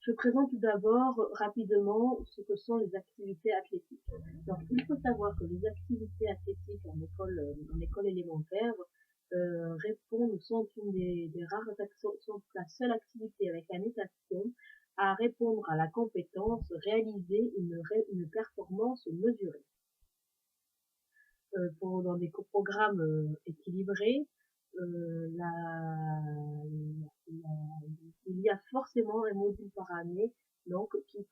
Je présente tout d'abord rapidement ce que sont les activités athlétiques. Donc, il faut savoir que les activités athlétiques en école élémentaire sont une des rares sont la seule activité avec la notation à répondre à la compétence réaliser une performance mesurée. Dans des programmes équilibrés, il y a forcément un module par année donc qui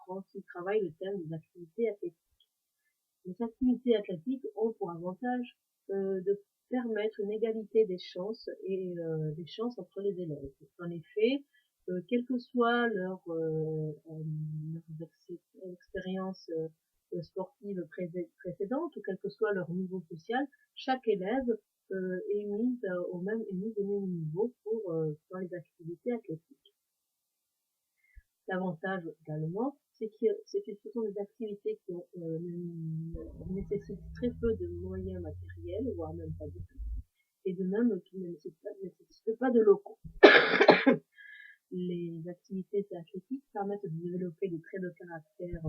travaille le thème des activités athlétiques. Les activités athlétiques ont pour avantage de permettre une égalité des chances et des chances entre les élèves. En effet, quelle que soit leur expérience sportive précédente ou quel que soit leur niveau social, chaque élève est mise au même niveau dans les activités athlétiques. L'avantage également, c'est que ce sont des activités qui nécessitent très peu de moyens matériels, voire même pas du tout, et de même qui ne nécessitent pas de locaux. Les activités athlétiques permettent de développer des traits de caractère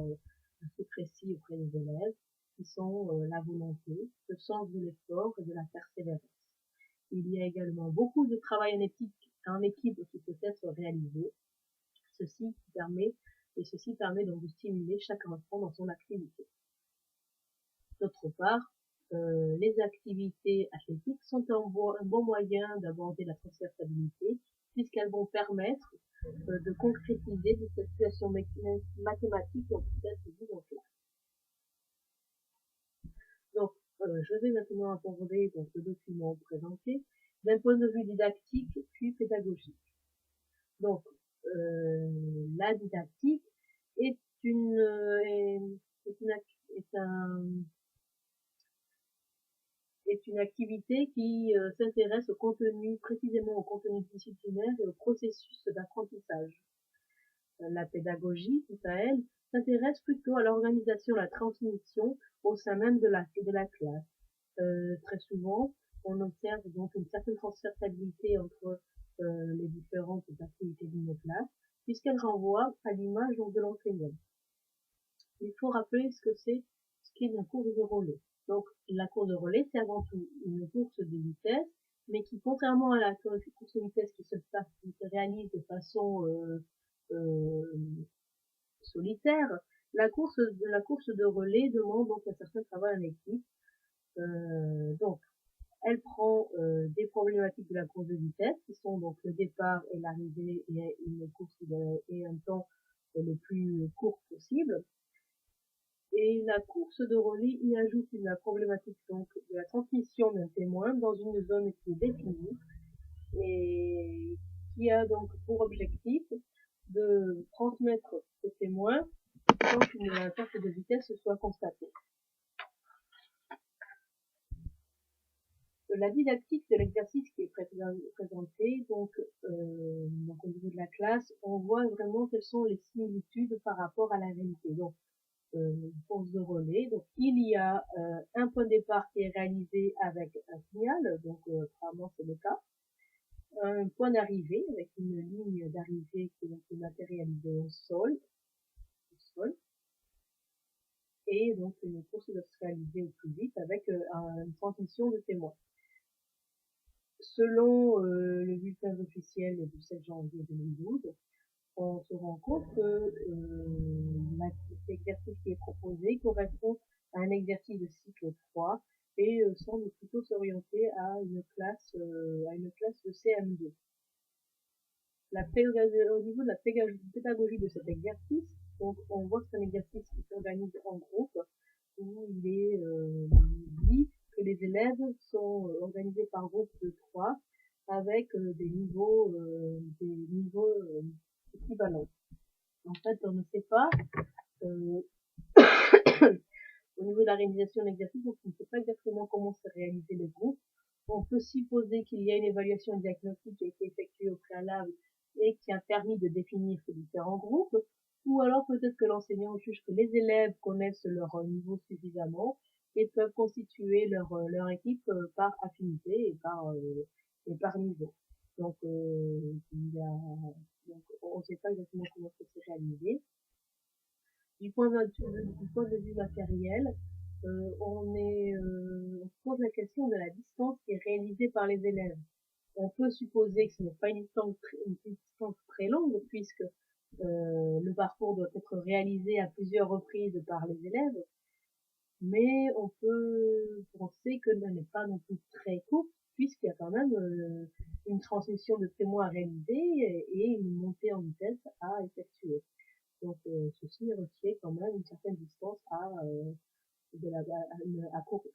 assez précis auprès des élèves, qui sont la volonté, le sens de l'effort et de la persévérance. Il y a également beaucoup de travail en équipe qui peut être réalisé. Ceci permet donc de stimuler chaque enfant dans son activité. D'autre part, les activités athlétiques sont un bon moyen d'aborder la transversalité, puisqu'elles vont permettre de concrétiser des situations mathématiques qui ont pu être vues en classe. Donc, je vais maintenant aborder le document présenté d'un point de vue didactique puis pédagogique. Donc, la didactique est une activité qui s'intéresse précisément au contenu disciplinaire et au processus d'apprentissage. La pédagogie, quant à elle, s'intéresse plutôt à l'organisation, la transmission au sein même de la classe. Très souvent, on observe donc une certaine transversalité entre les différentes activités d'une classe, puisqu'elle renvoie à l'image de l'enseignant. Il faut rappeler ce qu'est une course de relais. Donc, la course de relais, c'est avant tout une course de vitesse, mais qui, contrairement à la course de vitesse qui se réalise de façon solitaire, la course de relais demande donc un certain travail en équipe. Donc, elle prend des problématiques de la course de vitesse, qui sont donc le départ et l'arrivée et un temps le plus court possible. Et la course de relais y ajoute la problématique donc de la transmission d'un témoin dans une zone qui est définie et qui a donc pour objectif de transmettre ce témoin sans qu'une perte de vitesse soit constatée. La didactique de l'exercice qui est présenté, donc au niveau de la classe, on voit vraiment quelles sont les similitudes par rapport à la réalité. Donc, course de relais. Donc, il y a un point de départ qui est réalisé avec un signal, donc apparemment c'est le cas. Un point d'arrivée avec une ligne d'arrivée qui est matérialisée au sol. Et donc une course doit se réaliser au plus vite avec une transmission de témoins. Selon le bulletin officiel du 7 janvier 2012, on se rend compte que l'exercice qui est proposé correspond à un exercice de cycle 3 et semble plutôt s'orienter à une classe de CM2. Au niveau de la pédagogie de cet exercice, donc on voit que c'est un exercice qui s'organise en groupe, où il est dit que les élèves sont organisés par groupe de 3 avec des niveaux équivalents. En fait, on ne sait pas au niveau de la réalisation de l'exercice, on ne sait pas exactement comment se réaliser le groupe. On peut supposer qu'il y a une évaluation diagnostique qui a été effectuée au préalable et qui a permis de définir ces différents groupes, ou alors peut-être que l'enseignant juge que les élèves connaissent leur niveau suffisamment et peuvent constituer leur équipe par affinité et par niveau. Donc il y a Donc on ne sait pas exactement comment ça s'est réalisé. Du point de vue matériel, on se pose la question de la distance qui est réalisée par les élèves. On peut supposer que ce n'est pas une distance très longue, puisque le parcours doit être réalisé à plusieurs reprises par les élèves, mais on peut penser que elle n'est pas non plus très courte, puisqu'il y a quand même une transmission de témoins à réaliser et une montée en vitesse à effectuer. Donc ceci requiert quand même une certaine distance à courir.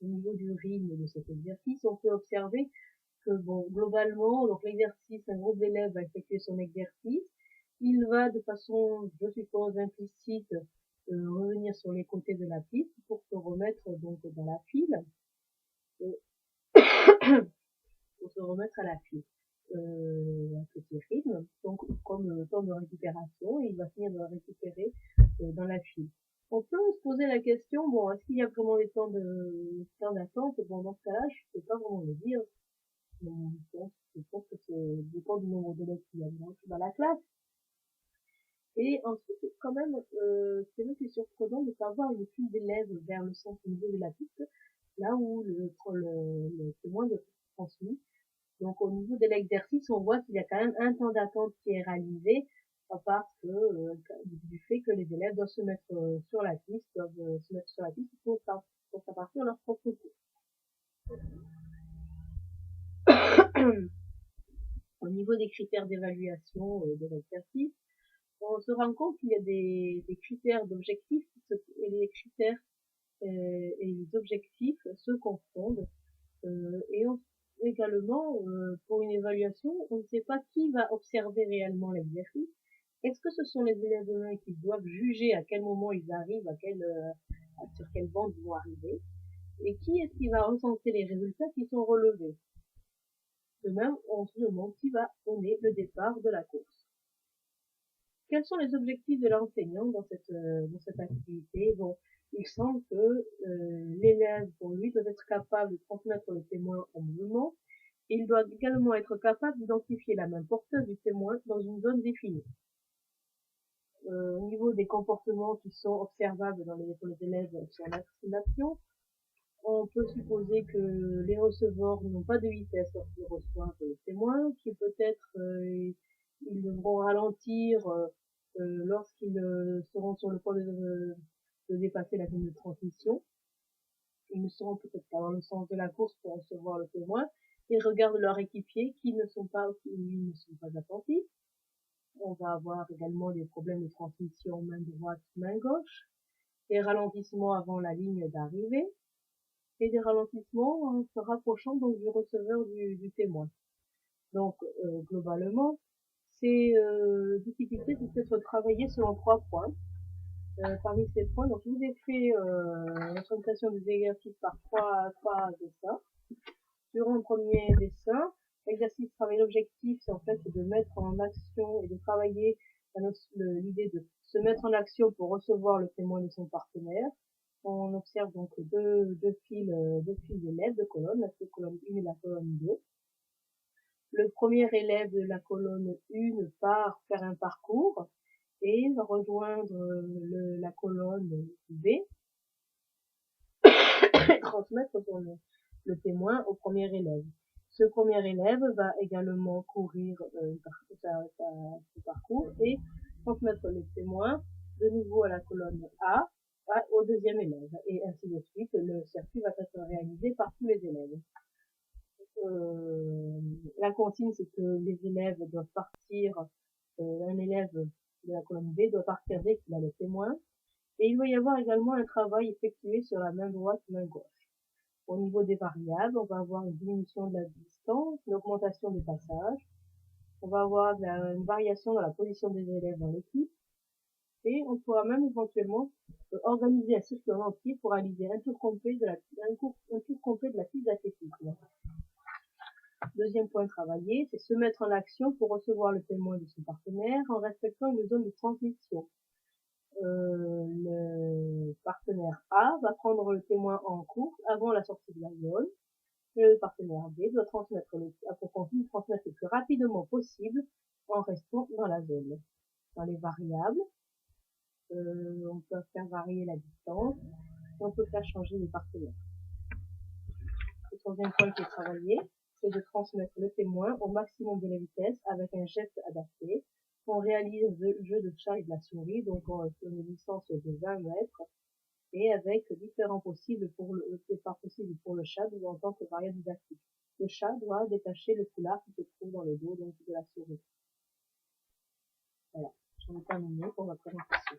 Au niveau du rythme de cet exercice, on peut observer que bon, globalement, donc l'exercice, un groupe d'élèves va effectuer son exercice, il va de façon, je suppose, implicite, revenir sur les côtés de la piste pour se remettre donc dans la file, pour se remettre à la file. Un petit rythme, donc comme temps de récupération, et il va finir de récupérer dans la file. On peut se poser la question, bon, est-ce qu'il y a vraiment des temps d'attente? Bon, dans ce cas-là, je ne peux pas vraiment le dire. Je pense que c'est dépend du nombre d'élèves qu'il y a dans la classe. Et ensuite, quand même, c'est même plus surprenant de ne pas avoir une file d'élèves vers le centre au niveau de la piste, là où le témoin de transmis. Donc au niveau de l'exercice, on voit qu'il y a quand même un temps d'attente qui est réalisé, parce que du fait que les élèves doivent se mettre sur la piste, pour faire partir leur propre cours. Au niveau des critères d'évaluation de l'exercice, on se rend compte qu'il y a des critères d'objectifs et les critères et les objectifs se confondent. Et également, pour une évaluation, on ne sait pas qui va observer réellement l'exercice. Est-ce que ce sont les élèves eux-mêmes qui doivent juger à quel moment ils arrivent, sur quelle bande ils vont arriver, et qui est-ce qui va recenser les résultats qui sont relevés? De même, on se demande qui va donner le départ de la course. Quels sont les objectifs de l'enseignant dans cette activité? Bon, il semble que l'élève, pour lui, doit être capable de transmettre le témoin en mouvement, et il doit également être capable d'identifier la main porteuse du témoin dans une zone définie. Au niveau des comportements qui sont observables pour les élèves sur l'action, on peut supposer que les receveurs n'ont pas de vitesse lorsqu'ils reçoivent le témoin, qui peut-être ils devront ralentir lorsqu'ils seront sur le point de dépasser la ligne de transmission. Ils ne seront peut-être pas dans le sens de la course pour recevoir le témoin. Ils regardent leurs équipiers qui ne sont pas attentifs. On va avoir également des problèmes de transmission main droite, main gauche, des ralentissements avant la ligne d'arrivée, et des ralentissements en se rapprochant donc du receveur du témoin. Donc globalement, ces difficultés peuvent être travaillées selon 3 points. Parmi ces points, donc je vous ai fait la présentation des exercices par trois dessins. Sur un premier dessin, l'exercice travail l'objectif, c'est en fait de mettre en action et de travailler l'idée de se mettre en action pour recevoir le témoin de son partenaire. On observe donc deux files d'élèves, deux colonnes, la colonne 1 et la colonne 2. Le premier élève de la colonne 1 part faire un parcours et va rejoindre la colonne B et transmettre le témoin au premier élève. Ce premier élève va également courir ce parcours et transmettre le témoin de nouveau à la colonne A, au deuxième élève, et ainsi de suite. Le circuit va être réalisé par tous les élèves. La consigne, c'est que les élèves doivent partir, un élève de la colonne B doit partir dès qu'il a le témoin, et il va y avoir également un travail effectué sur la main droite, main gauche. Au niveau des variables, on va avoir une diminution de la distance, une augmentation des passages, on va avoir une variation dans la position des élèves dans l'équipe, et on pourra même éventuellement organiser un circuit en entier pour réaliser un tour complet de la piste d'athlétisme. Deuxième point travaillé, c'est se mettre en action pour recevoir le témoin de son partenaire en respectant une zone de transmission. Le partenaire A va prendre le témoin en course avant la sortie de la zone, Le partenaire B doit continue de transmettre le plus rapidement possible en restant dans la zone. Dans les variables, on peut faire varier la distance, on peut faire changer les partenaires. Le troisième point qui est travaillé, c'est de transmettre le témoin au maximum de la vitesse avec un geste adapté. On réalise le jeu de chat et de la souris, donc sur une distance de 20 mètres, et avec différents départs possibles pour le chat en tant que variable didactique. Le chat doit détacher le foulard qui se trouve dans le dos donc de la souris. Voilà, j'en ai terminé pour ma présentation.